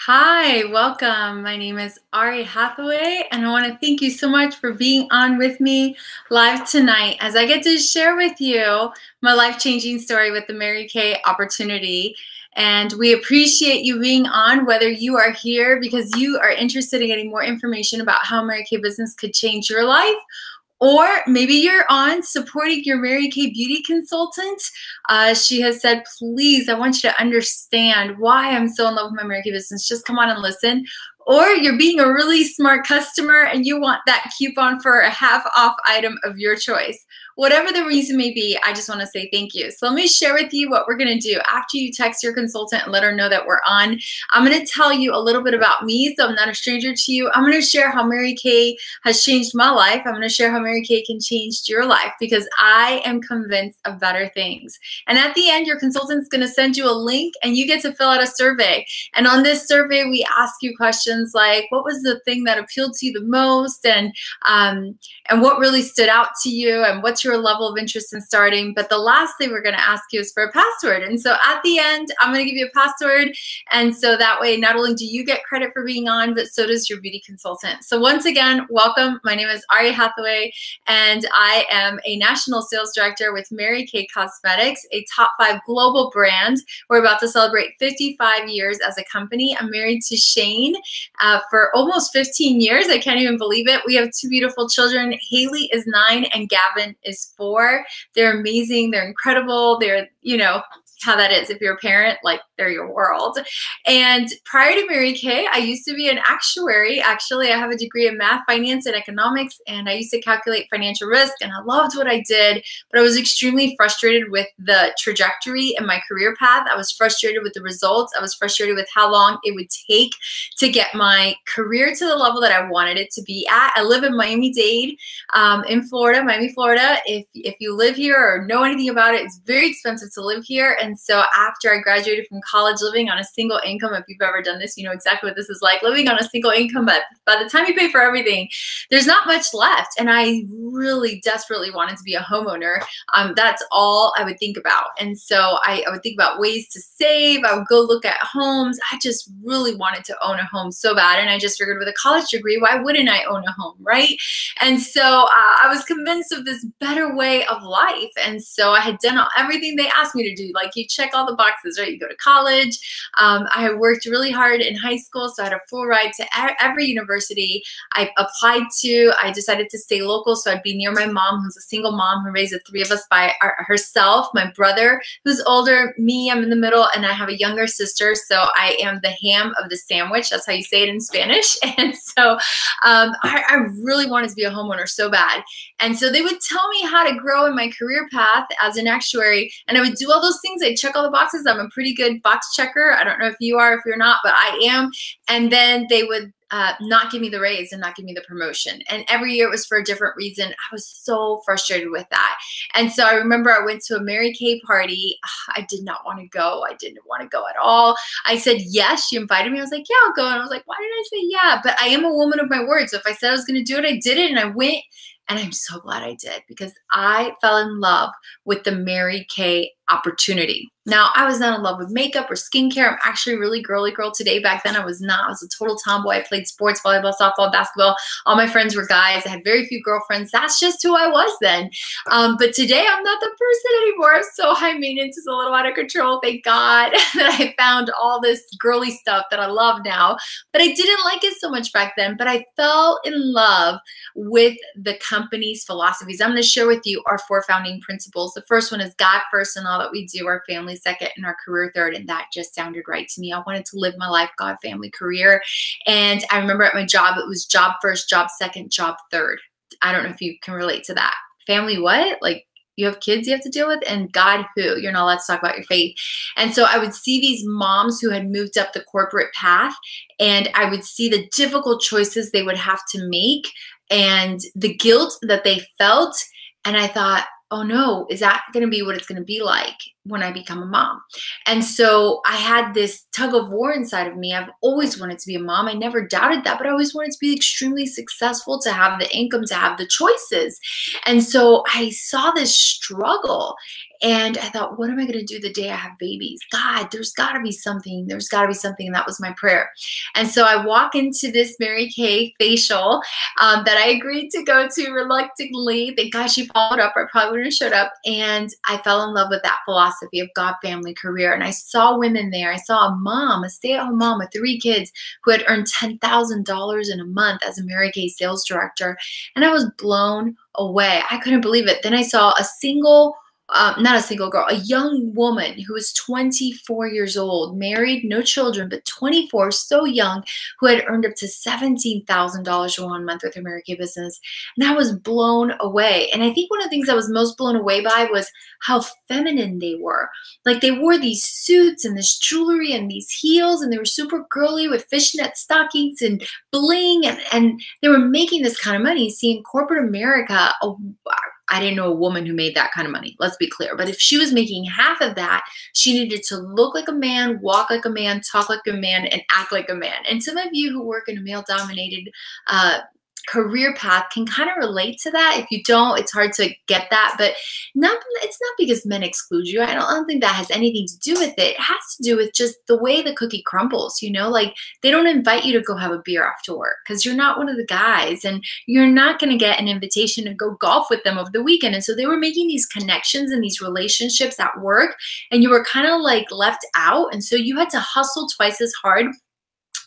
Hi, welcome. My name is Auri Hatheway, and I want to thank you so much for being on with me live tonight as I get to share with you my life-changing story with the Mary Kay opportunity. And we appreciate you being on, whether you are here because you are interested in getting more information about how Mary Kay business could change your life, or maybe you're on supporting your Mary Kay beauty consultant. She has said, please, I want you to understand why I'm so in love with my Mary Kay business. Just come on and listen. Or you're being a really smart customer and you want that coupon for a half off item of your choice. Whatever the reason may be, I just want to say thank you. So let me share with you what we're going to do. After you text your consultant and let her know that we're on, I'm going to tell you a little bit about me, so I'm not a stranger to you. I'm going to share how Mary Kay has changed my life. I'm going to share how Mary Kay can change your life because I am convinced of better things. And at the end, your consultant's going to send you a link and you get to fill out a survey. And on this survey, we ask you questions like, what was the thing that appealed to you the most? And what really stood out to you? And what's your level of interest in starting? But the last thing we're going to ask you is for a password. And so at the end, I'm going to give you a password. And so that way, not only do you get credit for being on, but so does your beauty consultant. So once again, welcome. My name is Auri Hatheway, and I am a national sales director with Mary Kay Cosmetics, a top 5 global brand. We're about to celebrate 55 years as a company. I'm married to Shane for almost 15 years. I can't even believe it. We have 2 beautiful children. Haley is 9 and Gavin is 4. They're amazing. They're incredible. They're, you know, how that is. If you're a parent, like they're your world. And prior to Mary Kay, I used to be an actuary. Actually, I have a degree in math, finance, and economics, and I used to calculate financial risk, and I loved what I did, but I was extremely frustrated with the trajectory in my career path. I was frustrated with the results. I was frustrated with how long it would take to get my career to the level that I wanted it to be at. I live in Miami-Dade, in Florida, Miami, Florida. If you live here or know anything about it, it's very expensive to live here. And so after I graduated from college, living on a single income, if you've ever done this, you know exactly what this is like, living on a single income, but by the time you pay for everything, there's not much left. And I really desperately wanted to be a homeowner. That's all I would think about. And so I would think about ways to save. I would go look at homes. I just really wanted to own a home so bad. And I just figured with a college degree, why wouldn't I own a home, right? And so I was convinced of this better way of life. And so I had done everything they asked me to do. Like, you check all the boxes, right? You go to college. I worked really hard in high school, so I had a full ride to every university I applied to. I decided to stay local, so I'd be near my mom, who's a single mom who raised the 3 of us by herself, my brother, who's older, me, I'm in the middle, and I have a younger sister, so I am the ham of the sandwich. That's how you say it in Spanish. And so I really wanted to be a homeowner so bad. And so they would tell me how to grow in my career path as an actuary, and I would do all those things. I'd check all the boxes. I'm a pretty good box checker. I don't know if you are, if you're not, but I am. And then they would not give me the raise and not give me the promotion. And every year it was for a different reason. I was so frustrated with that. And so I remember I went to a Mary Kay party. I did not want to go. I didn't want to go at all. I said yes. She invited me. I was like, yeah, I'll go. And I was like, why did I say yeah? But I am a woman of my word. So if I said I was going to do it, I did it, and I went. And I'm so glad I did, because I fell in love with the Mary Kay opportunity. Now, I was not in love with makeup or skincare. I'm actually a really girly girl today. Back then, I was not. I was a total tomboy. I played sports, volleyball, softball, basketball. All my friends were guys. I had very few girlfriends. That's just who I was then. But today, I'm not the person anymore. So high maintenance is a little out of control. Thank God that I found all this girly stuff that I love now. But I didn't like it so much back then. But I fell in love with the company's philosophies. I'm going to share with you our 4 founding principles. The first one is God first in all that we do, our family second, and our career third. And that just sounded right to me. I wanted to live my life, God, family, career. And I remember at my job, it was job first, job second, job third. I don't know if you can relate to that. Family what? Like, you have kids you have to deal with, and God who? You're not allowed to talk about your faith. And so I would see these moms who had moved up the corporate path, and I would see the difficult choices they would have to make and the guilt that they felt. And I thought, oh no, is that going to be what it's going to be like? when I become a mom. And so I had this tug of war inside of me. I've always wanted to be a mom. I never doubted that, but I always wanted to be extremely successful, to have the income, to have the choices. And so I saw this struggle and I thought, what am I going to do the day I have babies? God, there's got to be something. There's got to be something. And that was my prayer. And so I walk into this Mary Kay facial that I agreed to go to reluctantly. Thank God she followed up. I probably wouldn't have showed up. And I fell in love with that philosophy of God, family, career. And I saw women there. I saw a mom, a stay-at-home mom with 3 kids who had earned $10,000 in a month as a Mary Kay sales director. And I was blown away. I couldn't believe it. Then I saw a single not a single girl, a young woman who was 24 years old, married, no children, but 24, so young, who had earned up to $17,000 in 1 month with her Mary Kay business. And I was blown away. And I think one of the things I was most blown away by was how feminine they were. Like, they wore these suits and this jewelry and these heels, and they were super girly with fishnet stockings and bling, and they were making this kind of money. See, in corporate America, I didn't know a woman who made that kind of money. Let's be clear. But if she was making half of that, she needed to look like a man, walk like a man, talk like a man, and act like a man. And some of you who work in a male-dominated career path can kind of relate to that. If you don't, it's hard to get that. But it's not because men exclude you. I don't think that has anything to do with it. It has to do with just the way the cookie crumbles, you know? Like, they don't invite you to go have a beer after work because you're not one of the guys, and you're not going to get an invitation to go golf with them over the weekend. And so they were making these connections and these relationships at work, and you were kind of like left out. And so you had to hustle twice as hard.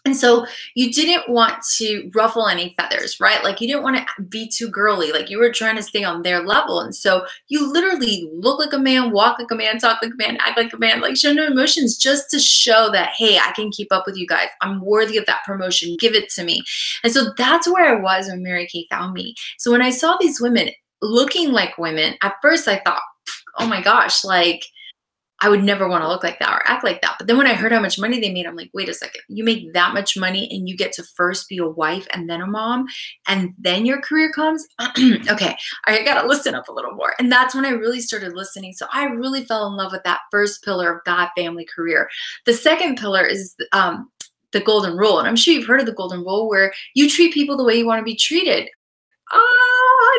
And so you didn't want to ruffle any feathers, right? Like, you didn't want to be too girly. Like, you were trying to stay on their level. And so you literally look like a man, walk like a man, talk like a man, act like a man, like, show no emotions, just to show that, hey, I can keep up with you guys. I'm worthy of that promotion. Give it to me. And so that's where I was when Mary Kay found me. So when I saw these women looking like women, at first I thought, oh my gosh, like, I would never want to look like that or act like that. But then when I heard how much money they made, I'm like, wait a second, you make that much money and you get to first be a wife and then a mom, and then your career comes? Okay, I got to listen up a little more. And that's when I really started listening. So I really fell in love with that first pillar of God, family, career. The second pillar is the golden rule. And I'm sure you've heard of the golden rule, where you treat people the way you want to be treated.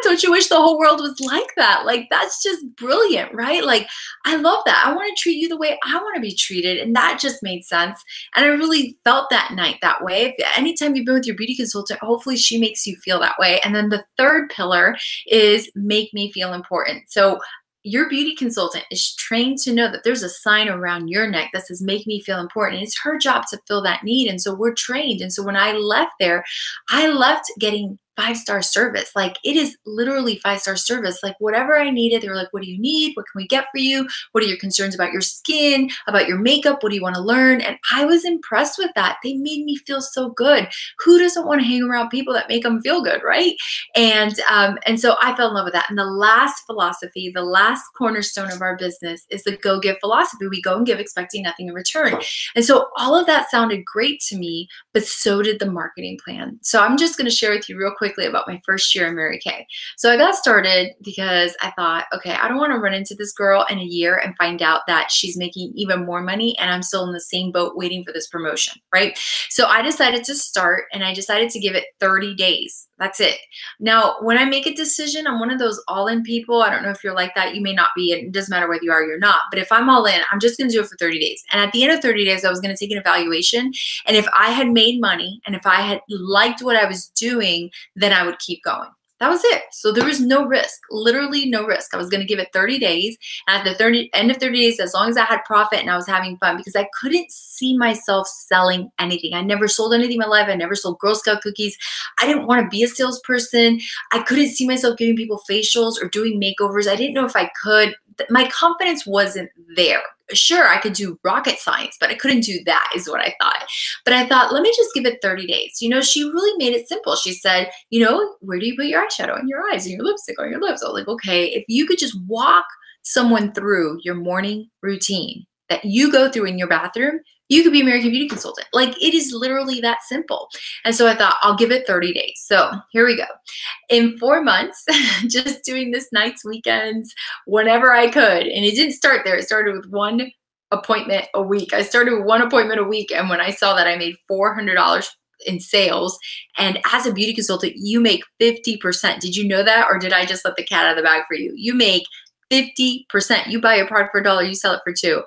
Don't you wish the whole world was like that? Like, that's just brilliant, right? Like, I love that. I want to treat you the way I want to be treated. And that just made sense. And I really felt that night that way. Anytime you've been with your beauty consultant, hopefully she makes you feel that way. And then the third pillar is make me feel important. So your beauty consultant is trained to know that there's a sign around your neck that says, make me feel important. It's her job to fill that need. And so we're trained. And so when I left there, I left getting 5-star service. Like, it is literally 5-star service. Like, whatever I needed, they were like, what do you need? What can we get for you? What are your concerns about your skin, about your makeup? What do you want to learn? And I was impressed with that. They made me feel so good. Who doesn't want to hang around people that make them feel good, right? And so I fell in love with that. And the last philosophy, the last cornerstone of our business, is the go give philosophy. We go and give expecting nothing in return. And so all of that sounded great to me, but so did the marketing plan. So I'm just going to share with you real quickly about my first year in Mary Kay. So I got started because I thought, okay, I don't want to run into this girl in a year and find out that she's making even more money and I'm still in the same boat waiting for this promotion, right? So I decided to start, and I decided to give it 30 days. That's it. Now, when I make a decision, I'm one of those all-in people. I don't know if you're like that. You may not be. It doesn't matter whether you are or you're not. But if I'm all in, I'm just going to do it for 30 days. And at the end of 30 days, I was going to take an evaluation. And if I had made money and if I had liked what I was doing, then I would keep going. That was it. So there was no risk, literally no risk. I was going to give it 30 days. And at the end of 30 days, as long as I had profit and I was having fun, because I couldn't see myself selling anything. I never sold anything in my life. I never sold Girl Scout cookies. I didn't want to be a salesperson. I couldn't see myself giving people facials or doing makeovers. I didn't know if I could. My confidence wasn't there. Sure, I could do rocket science, but I couldn't do that, is what I thought. But I thought, let me just give it 30 days. You know, she really made it simple. She said, you know, where do you put your eyeshadow on your eyes and your lipstick on your lips? I was like, okay, if you could just walk someone through your morning routine that you go through in your bathroom, you could be a Mary Kay beauty consultant. Like, it is literally that simple. And so I thought, I'll give it 30 days. So here we go. In 4 months, just doing this nights, weekends, whenever I could. And it didn't start there. It started with one appointment a week. I started with one appointment a week. And when I saw that, I made $400 in sales. And as a beauty consultant, you make 50%. Did you know that? Or did I just let the cat out of the bag for you? You make 50%. You buy a product for $1, you sell it for $2.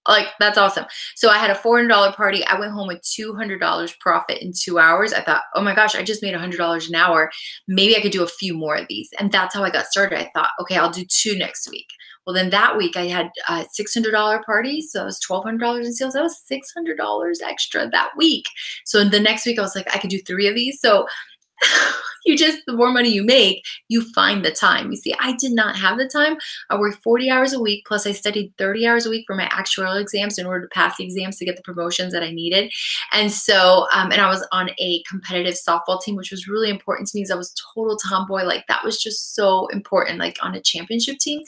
Like, that's awesome. So I had a $400 party. I went home with $200 profit in 2 hours. I thought, oh my gosh, I just made $100 an hour. Maybe I could do a few more of these. And that's how I got started. I thought, okay, I'll do 2 next week. Well, then that week I had a $600 party. So it was $1,200 in sales. That was $600 extra that week. So the next week I was like, I could do 3 of these. So the more money you make, you find the time. You see, I did not have the time. I worked 40 hours a week, plus I studied 30 hours a week for my actuarial exams in order to pass the exams to get the promotions that I needed. And so, and I was on a competitive softball team, which was really important to me because I was total tomboy. Like, that was just so important, like on a championship team.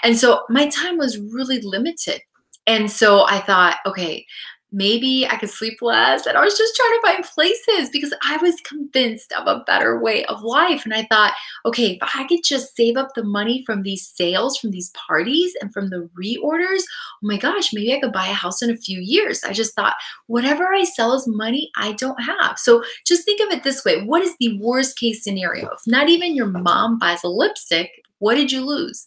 And so my time was really limited. And so I thought, okay, maybe I could sleep less. And I was just trying to find places because I was convinced of a better way of life. And I thought, okay, if I could just save up the money from these sales, from these parties, and from the reorders, oh my gosh, maybe I could buy a house in a few years. I just thought, whatever I sell is money I don't have. So just think of it this way. What is the worst case scenario? If not even your mom buys a lipstick, what did you lose?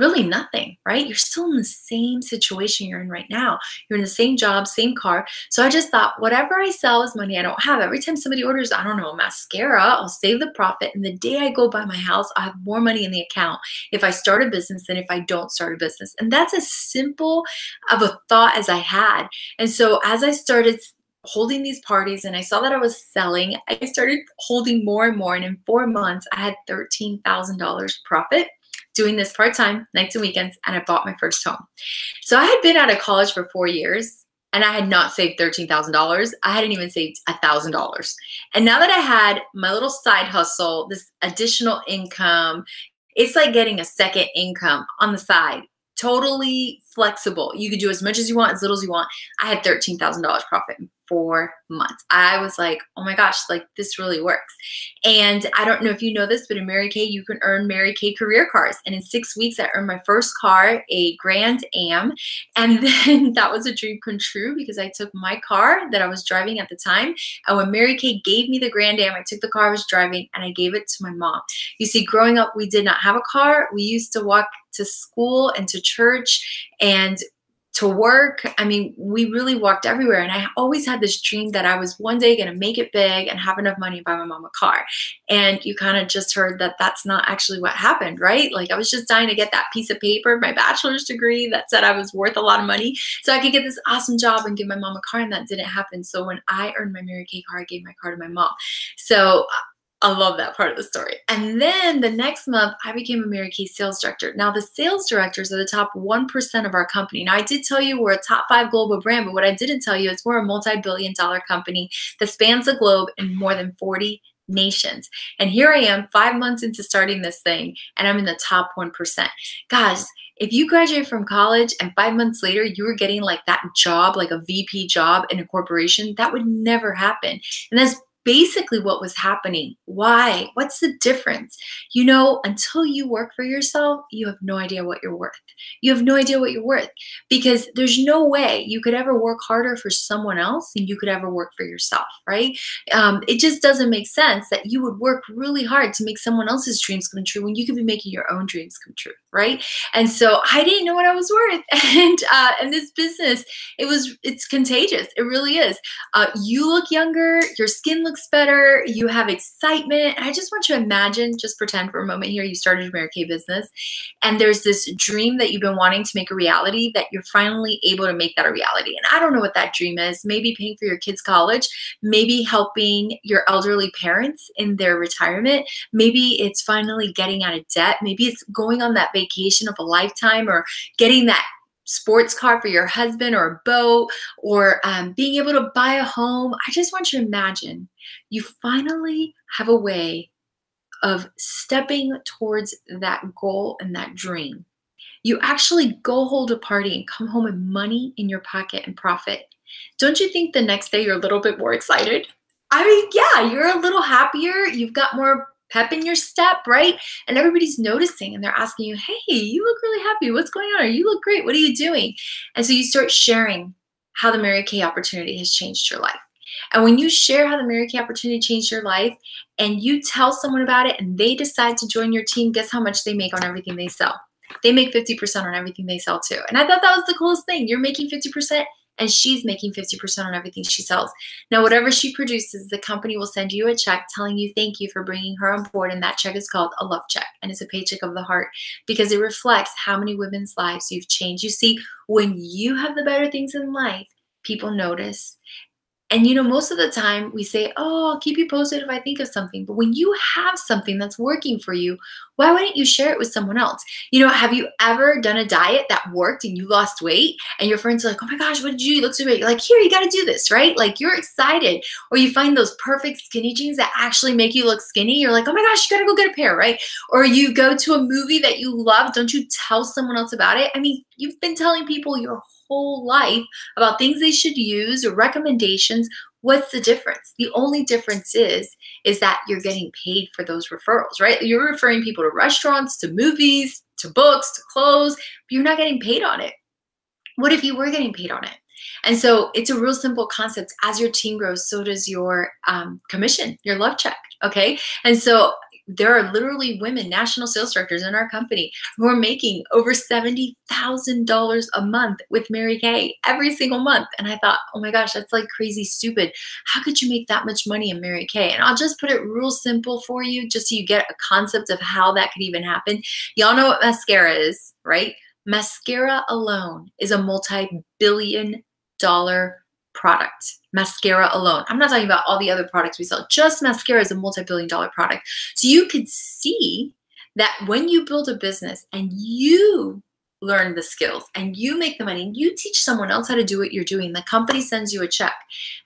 Really nothing, right? You're still in the same situation you're in right now. You're in the same job, same car. So I just thought, whatever I sell is money I don't have. Every time somebody orders, I don't know, a mascara, I'll save the profit. And the day I go buy my house, I have more money in the account if I start a business than if I don't start a business. And that's as simple of a thought as I had. And so as I started holding these parties and I saw that I was selling, I started holding more and more. And in 4 months, I had $13,000 profit doing this part-time, nights and weekends, and I bought my first home. So I had been out of college for 4 years and I had not saved $13,000. I hadn't even saved $1,000. And now that I had my little side hustle, this additional income, it's like getting a second income on the side. Totally flexible. You could do as much as you want, as little as you want. I had $13,000 profit in 4 months. I was like, oh my gosh, like, this really works. And I don't know if you know this, but in Mary Kay, you can earn Mary Kay career cars. And in 6 weeks, I earned my first car, a Grand Am. And then that was a dream come true because I took my car that I was driving at the time. And when Mary Kay gave me the Grand Am, I took the car I was driving and I gave it to my mom. You see, growing up, we did not have a car. We used to walk to school and to church and to work. I mean, we really walked everywhere. And I always had this dream that I was one day going to make it big and have enough money to buy my mom a car. And you kind of just heard that that's not actually what happened, right? Like, I was just dying to get that piece of paper, my bachelor's degree that said I was worth a lot of money so I could get this awesome job and give my mom a car. And that didn't happen. So when I earned my Mary Kay car, I gave my car to my mom. So I love that part of the story. And then the next month, I became a Mary Kay sales director. Now, the sales directors are the top 1% of our company. Now, I did tell you we're a top 5 global brand, but what I didn't tell you is we're a multi-billion-dollar company that spans the globe in more than 40 nations. And here I am 5 months into starting this thing, and I'm in the top 1%. Guys, if you graduate from college and 5 months later you were getting like that job, like a VP job in a corporation, that would never happen. And that's basically what was happening. Why? What's the difference? You know, until you work for yourself, you have no idea what you're worth. You have no idea what you're worth because there's no way you could ever work harder for someone else than you could ever work for yourself, right? It just doesn't make sense that you would work really hard to make someone else's dreams come true when you could be making your own dreams come true, right? And so I didn't know what I was worth. And this business, it's contagious. It really is. You look younger, your skin looks better, you have excitement. I just want you to imagine, just pretend for a moment here, you started a Mary Kay business and there's this dream that you've been wanting to make a reality that you're finally able to make that a reality. And I don't know what that dream is. Maybe paying for your kids' college, maybe helping your elderly parents in their retirement. Maybe it's finally getting out of debt. Maybe it's going on that vacation of a lifetime or getting that sports car for your husband or a boat or being able to buy a home. I just want you to imagine you finally have a way of stepping towards that goal and that dream. You actually go hold a party and come home with money in your pocket and profit. Don't you think the next day you're a little bit more excited? I mean, yeah, you're a little happier. You've got more pep in your step, right? And everybody's noticing and they're asking you, hey, you look really happy. What's going on? Or you look great. What are you doing? And so you start sharing how the Mary Kay opportunity has changed your life. And when you share how the Mary Kay opportunity changed your life and you tell someone about it and they decide to join your team, guess how much they make on everything they sell? They make 50% on everything they sell too. And I thought that was the coolest thing. You're making 50% and she's making 50% on everything she sells. Now, whatever she produces, the company will send you a check telling you thank you for bringing her on board. And that check is called a love check. And it's a paycheck of the heart because it reflects how many women's lives you've changed. You see, when you have the better things in life, people notice. And you know, most of the time we say, oh, I'll keep you posted if I think of something. But when you have something that's working for you, why wouldn't you share it with someone else? You know, have you ever done a diet that worked and you lost weight and your friends are like, oh my gosh, what did you do? You look so great. You're like, here, you got to do this, right? Like you're excited. Or you find those perfect skinny jeans that actually make you look skinny. You're like, oh my gosh, you got to go get a pair, right? Or you go to a movie that you love. Don't you tell someone else about it? I mean, you've been telling people your whole life about things they should use or recommendations. What's the difference? The only difference is that you're getting paid for those referrals, right? You're referring people to restaurants, to movies, to books, to clothes, but you're not getting paid on it. What if you were getting paid on it? And so it's a real simple concept. As your team grows, so does your commission, your love check, okay? And so there are literally women, national sales directors in our company who are making over $70,000 a month with Mary Kay every single month. And I thought, oh my gosh, that's like crazy stupid. How could you make that much money in Mary Kay? And I'll just put it real simple for you, just so you get a concept of how that could even happen. Y'all know what mascara is, right? Mascara alone is a multi-billion-dollar product. Mascara alone. I'm not talking about all the other products we sell. Just mascara is a multi-billion-dollar product. So you could see that when you build a business and you learn the skills and you make the money and you teach someone else how to do what you're doing, the company sends you a check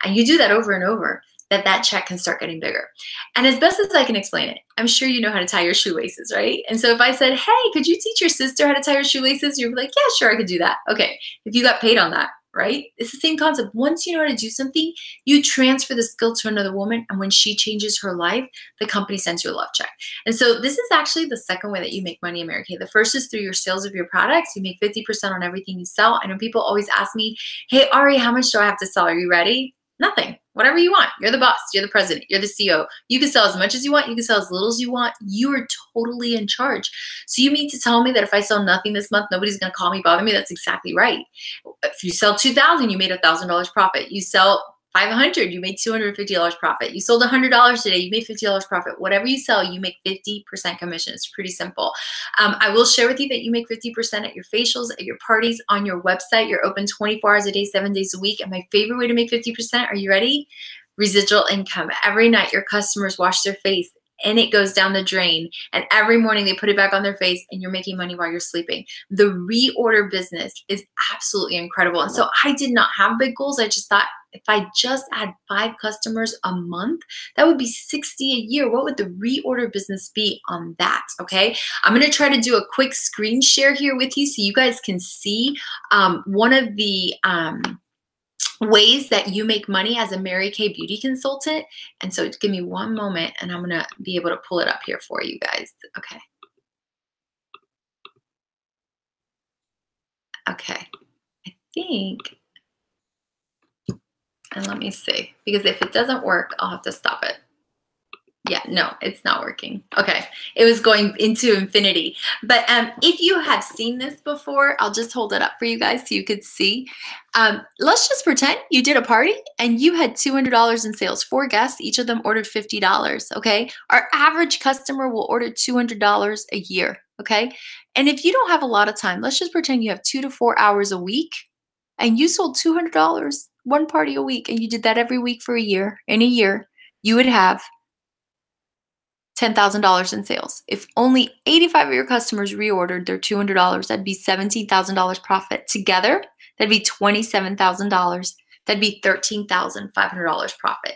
and you do that over and over, that check can start getting bigger. And as best as I can explain it, I'm sure you know how to tie your shoelaces, right? And so if I said, hey, could you teach your sister how to tie her shoelaces? You'd be like, yeah, sure, I could do that. Okay, if you got paid on that, right? It's the same concept. Once you know how to do something, you transfer the skill to another woman, and when she changes her life, the company sends you a love check. And so this is actually the second way that you make money in Mary Kay. The first is through your sales of your products. You make 50% on everything you sell. I know people always ask me, hey, Auri, how much do I have to sell? Are you ready? Nothing. Whatever you want. You're the boss. You're the president. You're the CEO. You can sell as much as you want. You can sell as little as you want. You are totally in charge. So you mean to tell me that if I sell nothing this month, nobody's going to call me, bother me? That's exactly right. If you sell 2,000, you made $1,000 profit. You sell 500, you made $250 profit. You sold $100 today, you made $50 profit. Whatever you sell, you make 50% commission. It's pretty simple. I will share with you that you make 50% at your facials, at your parties, on your website. You're open 24 hours a day, 7 days a week. And my favorite way to make 50%, are you ready? Residual income. Every night your customers wash their face and it goes down the drain. And every morning they put it back on their face and you're making money while you're sleeping. The reorder business is absolutely incredible. And so I did not have big goals. I just thought if I just had 5 customers a month, that would be 60 a year. What would the reorder business be on that? Okay. I'm going to try to do a quick screen share here with you so you guys can see one of the ways that you make money as a Mary Kay beauty consultant. And so give me one moment and I'm going to be able to pull it up here for you guys. Okay. Okay. I think, and let me see, because if it doesn't work, I'll have to stop it. Yeah, no, it's not working. Okay, it was going into infinity. But if you have seen this before, I'll just hold it up for you guys so you could see. Let's just pretend you did a party and you had $200 in sales. 4 guests, each of them ordered $50, okay? Our average customer will order $200 a year, okay? And if you don't have a lot of time, let's just pretend you have 2 to 4 hours a week and you sold $200, 1 party a week, and you did that every week for a year. In a year, you would have $10,000 in sales. If only 85 of your customers reordered their $200, that'd be $17,000 profit. Together, that'd be $27,000. That'd be $13,500 profit.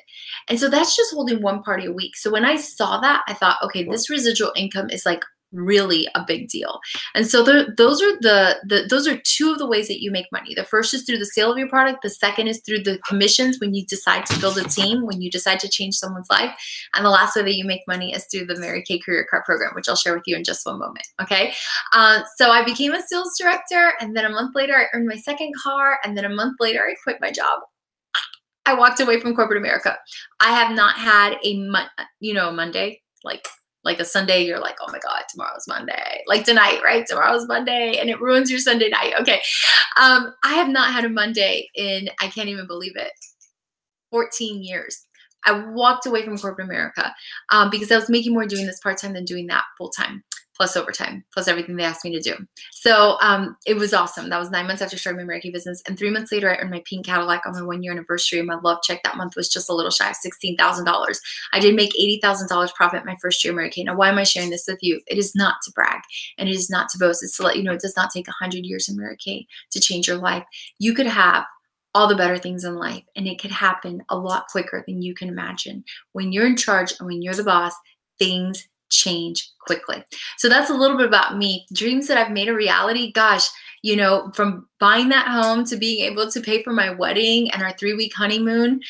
And so that's just holding 1 party a week. So when I saw that, I thought, okay, this residual income is like really a big deal. And so those are those are two of the ways that you make money. The first is through the sale of your product. The second is through the commissions when you decide to build a team, when you decide to change someone's life. And the last way that you make money is through the Mary Kay Career Card Program, which I'll share with you in just one moment. Okay. So I became a sales director, and then a month later I earned my second car, and then a month later I quit my job. I walked away from corporate America. I have not had a Monday, like a Sunday, you're like, oh my God, tomorrow's Monday. Like tonight, right? Tomorrow's Monday, and it ruins your Sunday night. Okay. I have not had a Monday in, I can't even believe it, 14 years. I walked away from corporate America because I was making more doing this part-time than doing that full-time, plus overtime, plus everything they asked me to do. So it was awesome. That was 9 months after starting my Mary Kay business. And 3 months later, I earned my pink Cadillac on my 1-year anniversary. And my love check that month was just a little shy of $16,000. I did make $80,000 profit my first year Mary Kay. Now, why am I sharing this with you? It is not to brag, and it is not to boast. It's to let you know it does not take 100 years in Mary Kay to change your life. You could have all the better things in life, and it could happen a lot quicker than you can imagine. When you're in charge and when you're the boss, things change quickly. So that's a little bit about me. Dreams that I've made a reality. Gosh, you know, from buying that home to being able to pay for my wedding and our 3-week honeymoon,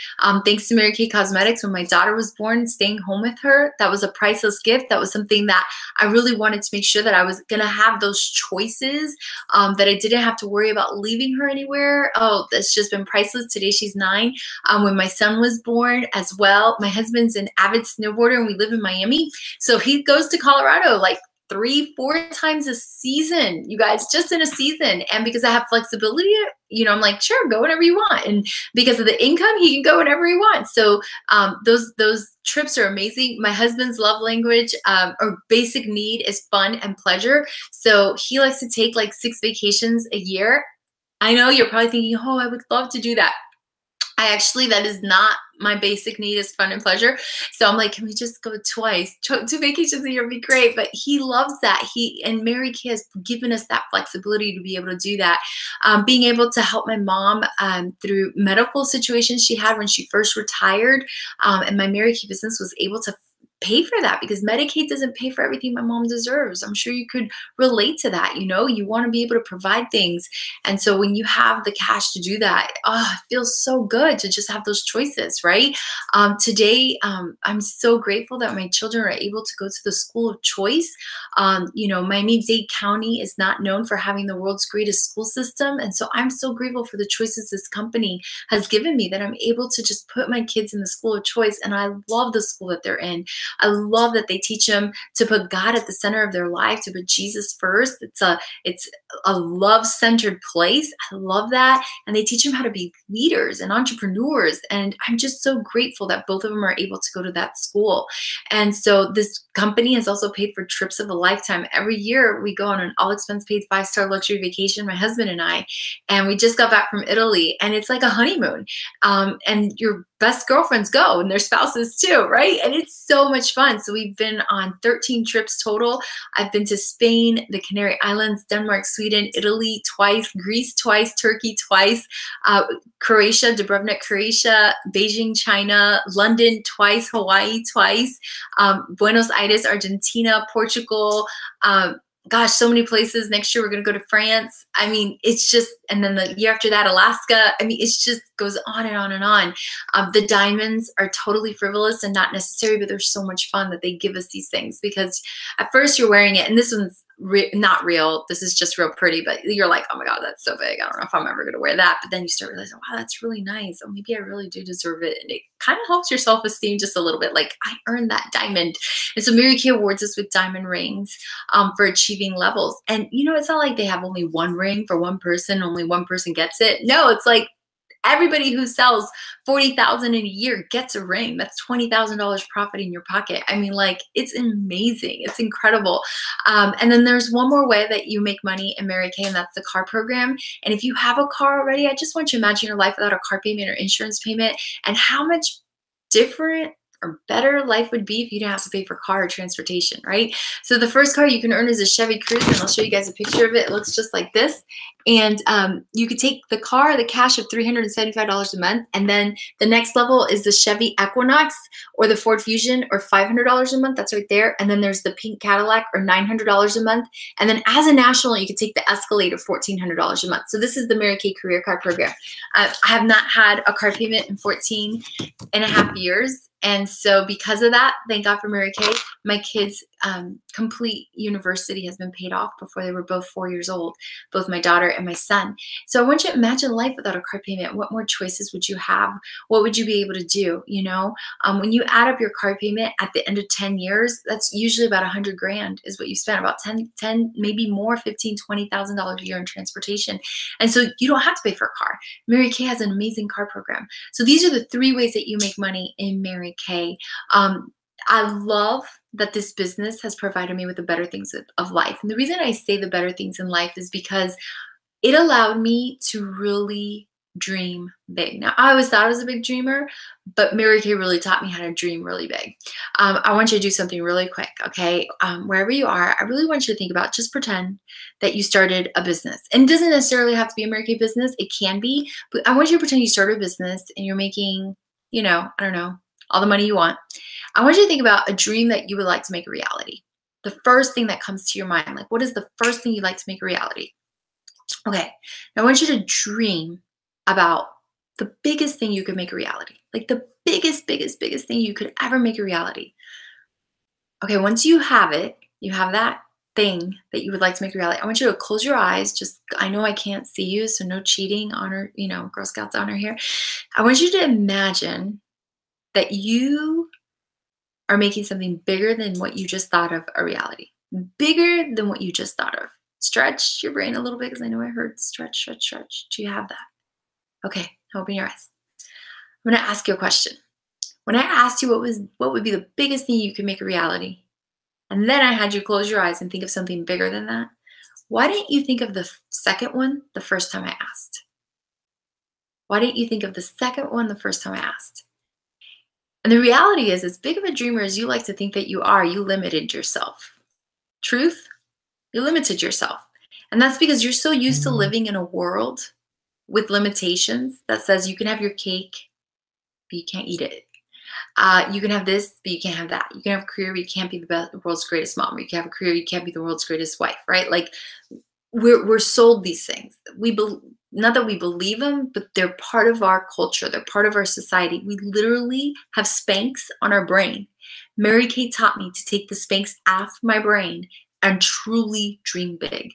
thanks to Mary Kay Cosmetics, when my daughter was born, staying home with her, that was a priceless gift. That was something that I really wanted to make sure that I was going to have those choices, that I didn't have to worry about leaving her anywhere. Oh, that's just been priceless. Today she's 9. When my son was born as well, my husband's an avid snowboarder and we live in Miami. So he goes to Colorado like 3-4 times a season, you guys, just in a season. And because I have flexibility, you know, I'm like, sure, go whenever you want. And because of the income, he can go whenever he wants. So those trips are amazing. My husband's love language or basic need is fun and pleasure. So he likes to take like 6 vacations a year. I know you're probably thinking, oh, I would love to do that. That is not my basic need, is fun and pleasure. So I'm like, can we just go twice? 2 vacations a year would be great. But he loves that. And Mary Kay has given us that flexibility to be able to do that. Being able to help my mom through medical situations she had when she first retired. And my Mary Kay business was able to pay for that, because Medicaid doesn't pay for everything my mom deserves. I'm sure you could relate to that. You know, you want to be able to provide things. And so when you have the cash to do that, oh, it feels so good to just have those choices, right? Today, I'm so grateful that my children are able to go to the school of choice. You know, Miami-Dade County is not known for having the world's greatest school system. And so I'm so grateful for the choices this company has given me, that I'm able to just put my kids in the school of choice. And I love the school that they're in. I love that they teach them to put God at the center of their life, to put Jesus first. It's a love-centered place. I love that. And they teach them how to be leaders and entrepreneurs. And I'm just so grateful that both of them are able to go to that school. And so this company has also paid for trips of a lifetime. Every year we go on an all-expense-paid 5-star luxury vacation, my husband and I, and we just got back from Italy, and it's like a honeymoon. And your best girlfriends go, and their spouses too, right? And it's so much fun. So we've been on 13 trips total. I've been to Spain, the Canary Islands, Denmark, Sweden, Italy twice, Greece twice, Turkey twice, Croatia, Dubrovnik, Croatia, Beijing, China, London twice, Hawaii twice, Buenos Aires, Argentina, Portugal, gosh, so many places. Next year, we're going to go to France. I mean, it's just, and then the year after that, Alaska. I mean, it's just goes on and on and on. The diamonds are totally frivolous and not necessary, but they're so much fun that they give us these things, because at first you're wearing it, and this one's not real. This is just real pretty, but you're like, oh my God, that's so big. I don't know if I'm ever going to wear that. But then you start realizing, wow, that's really nice. Oh, maybe I really do deserve it. And it kind of helps your self-esteem just a little bit. Like, I earned that diamond. And so Mary Kay awards us with diamond rings for achieving levels. And, you know, it's not like they have only one ring for one person. Only one person gets it. No, it's like everybody who sells $40,000 in a year gets a ring. That's $20,000 profit in your pocket. I mean, like, it's amazing. It's incredible. And then there's one more way that you make money in Mary Kay, and that's the car program. And if you have a car already, I just want you to imagine your life without a car payment or insurance payment, and how much different or better life would be if you didn't have to pay for car or transportation, right? So the first car you can earn is a Chevy Cruze, and I'll show you guys a picture of it. It looks just like this. And you could take the car, the cash of $375 a month, and then the next level is the Chevy Equinox or the Ford Fusion, or $500 a month. That's right there. And then there's the pink Cadillac, or $900 a month. And then as a national, you could take the Escalade of $1,400 a month. So this is the Mary Kay Career Card Program. I have not had a car payment in 14.5 years. And so because of that, thank God for Mary Kay, my kids' complete university has been paid off before they were both 4 years old, both my daughter and my son. So I want you to imagine life without a car payment. What more choices would you have? What would you be able to do? You know, when you add up your car payment at the end of 10 years, that's usually about 100 grand is what you spent, about 10, maybe more, 15, $20,000 a year in transportation. And so you don't have to pay for a car. Mary Kay has an amazing car program. So these are the 3 ways that you make money in Mary Kay. I love that this business has provided me with the better things of life. And the reason I say the better things in life is because it allowed me to really dream big. Now, I always thought I was a big dreamer, but Mary Kay really taught me how to dream really big. I want you to do something really quick, okay? Wherever you are, I really want you to think about, just pretend that you started a business. And it doesn't necessarily have to be a Mary Kay business. It can be, but I want you to pretend you started a business and you're making, you know, I don't know, all the money you want. I want you to think about a dream that you would like to make a reality. The first thing that comes to your mind, like what is the first thing you'd like to make a reality? Okay, now I want you to dream about the biggest thing you could make a reality. Like the biggest thing you could ever make a reality. Okay, once you have it, you have that thing that you would like to make a reality. I want you to close your eyes. Just, I know I can't see you, so no cheating, honor, you know, Girl Scouts honor here. I want you to imagine that you are making something bigger than what you just thought of a reality. Bigger than what you just thought of. Stretch your brain a little bit, because I know I heard stretch. Do you have that? Okay, open your eyes. I'm going to ask you a question. When I asked you what would be the biggest thing you could make a reality, and then I had you close your eyes and think of something bigger than that, why didn't you think of the second one the first time I asked? Why didn't you think of the second one the first time I asked? And the reality is, as big of a dreamer as you like to think that you are, you limited yourself. Truth, you limited yourself. And that's because you're so used to living in a world with limitations that says you can have your cake, but you can't eat it. You can have this, but you can't have that. You can have a career, but you can't be the world's greatest mom. Or you can have a career, you can't be the world's greatest wife, right? Like we're sold these things. Not that we believe them, but they're part of our culture. They're part of our society. We literally have Spanx on our brain. Mary Kay taught me to take the Spanx off my brain and truly dream big.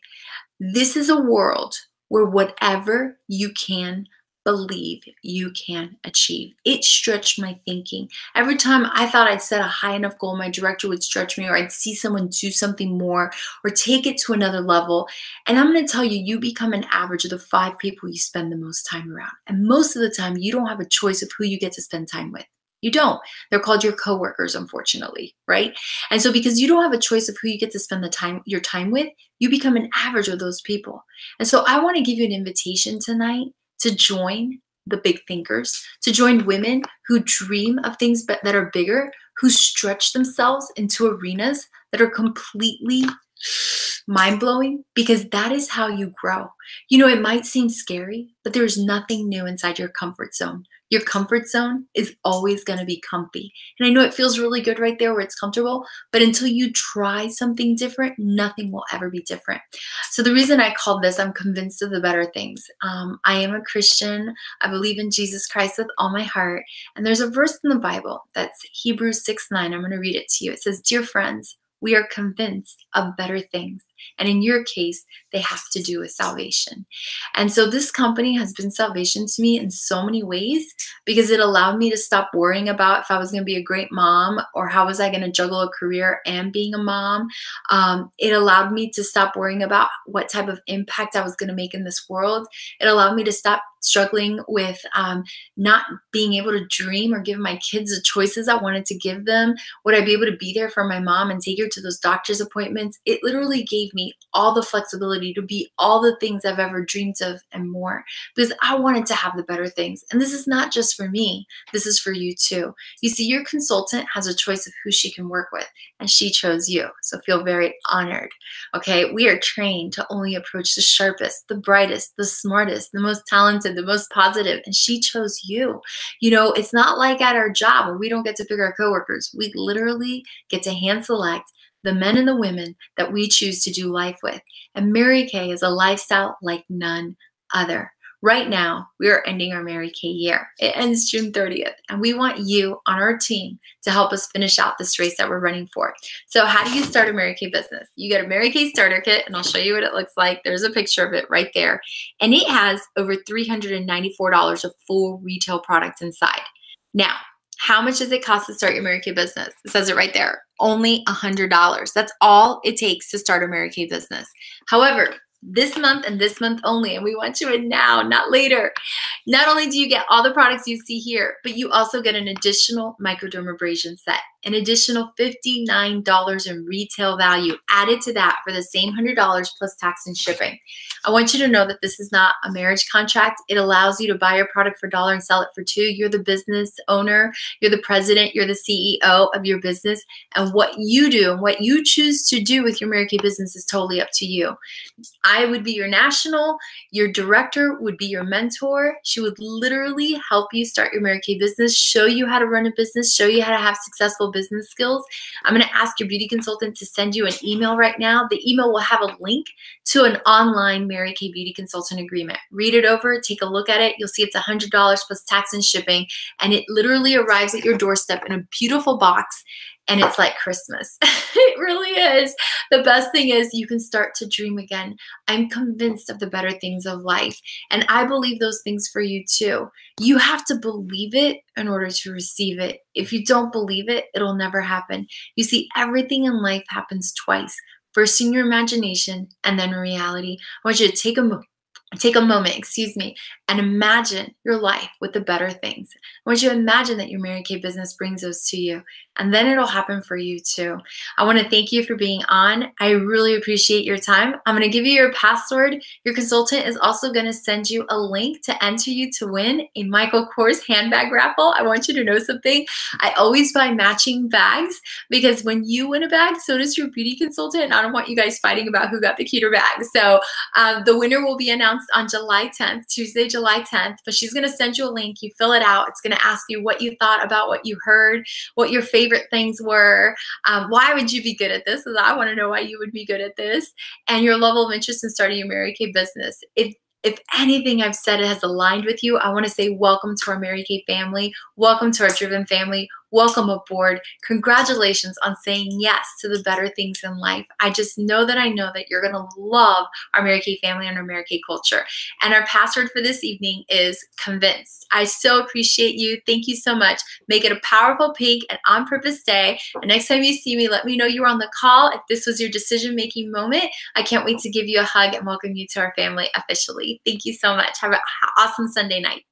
This is a world where whatever you can believe, you can achieve. It stretched my thinking. Every time I thought I'd set a high enough goal, my director would stretch me, or I'd see someone do something more or take it to another level. And I'm going to tell you, you become an average of the 5 people you spend the most time around. And most of the time, you don't have a choice of who you get to spend time with. You don't. They're called your coworkers, unfortunately, right? And so because you don't have a choice of who you get to spend your time with, you become an average of those people. And so I want to give you an invitation tonight to join the big thinkers, to join women who dream of things that are bigger, who stretch themselves into arenas that are completely mind-blowing, because that is how you grow. You know, it might seem scary, but there's nothing new inside your comfort zone. Your comfort zone is always going to be comfy. And I know it feels really good right there where it's comfortable, but until you try something different, nothing will ever be different. So the reason I called this, I'm convinced of the better things. I am a Christian. I believe in Jesus Christ with all my heart. And there's a verse in the Bible that's Hebrews 6:9. I'm going to read it to you. It says, "Dear friends, we are convinced of better things. And in your case, they have to do with salvation." And so this company has been salvation to me in so many ways, because it allowed me to stop worrying about if I was going to be a great mom, or how was I going to juggle a career and being a mom. It allowed me to stop worrying about what type of impact I was going to make in this world. It allowed me to stop struggling with not being able to dream or give my kids the choices I wanted to give them. Would I be able to be there for my mom and take her to those doctor's appointments? It literally gave gave me all the flexibility to be all the things I've ever dreamed of and more, because I wanted to have the better things. And this is not just for me, this is for you too. You see, your consultant has a choice of who she can work with, and she chose you. So feel very honored. Okay, we are trained to only approach the sharpest, the brightest, the smartest, the most talented, the most positive, and she chose you. You know, it's not like at our job where we don't get to pick our coworkers. We literally get to hand select the men and the women that we choose to do life with. And Mary Kay is a lifestyle like none other. Right now, we are ending our Mary Kay year. It ends June 30th, and we want you on our team to help us finish out this race that we're running for. So how do you start a Mary Kay business? You get a Mary Kay starter kit, and I'll show you what it looks like. There's a picture of it right there. And it has over $394 of full retail products inside. Now, how much does it cost to start your Mary Kay business? It says it right there, only $100. That's all it takes to start a Mary Kay business. However, this month and this month only, and we want you in now, not later. Not only do you get all the products you see here, but you also get an additional microdermabrasion set, an additional $59 in retail value added to that for the same $100 plus tax and shipping. I want you to know that this is not a marriage contract. It allows you to buy your product for $1 and sell it for $2. You're the business owner, you're the president, you're the CEO of your business, and what you do and what you choose to do with your Mary Kay business is totally up to you. I would be your national, your director would be your mentor. She would literally help you start your Mary Kay business, show you how to run a business, show you how to have successful business skills. I'm going to ask your beauty consultant to send you an email right now. The email will have a link to an online Mary Kay beauty consultant agreement. Read it over, take a look at it. You'll see it's $100 plus tax and shipping, and it literally arrives at your doorstep in a beautiful box. And it's like Christmas. It really is. The best thing is you can start to dream again. I'm convinced of the better things of life. And I believe those things for you too. You have to believe it in order to receive it. If you don't believe it, it'll never happen. You see, everything in life happens twice. First in your imagination and then in reality. I want you to take a moment, and imagine your life with the better things. I want you to imagine that your Mary Kay business brings those to you, and then it'll happen for you too. I want to thank you for being on. I really appreciate your time. I'm going to give you your password. Your consultant is also going to send you a link to enter you to win a Michael Kors handbag raffle. I want you to know something. I always buy matching bags because when you win a bag, so does your beauty consultant, and I don't want you guys fighting about who got the cuter bag. So the winner will be announced on July 10th, Tuesday, July 10th, but she's going to send you a link. You fill it out. It's going to ask you what you thought about what you heard, what your favorite things were. Why would you be good at this? Because I want to know why you would be good at this, and your level of interest in starting your Mary Kay business. If anything I've said has aligned with you, I want to say welcome to our Mary Kay family. Welcome to our driven family. Welcome aboard. Congratulations on saying yes to the better things in life. I just know that you're going to love our Mary Kay family and our Mary Kay culture. And our password for this evening is convinced. I so appreciate you. Thank you so much. Make it a powerful pink and on purpose day. And next time you see me, let me know you were on the call. If this was your decision-making moment, I can't wait to give you a hug and welcome you to our family officially. Thank you so much. Have an awesome Sunday night.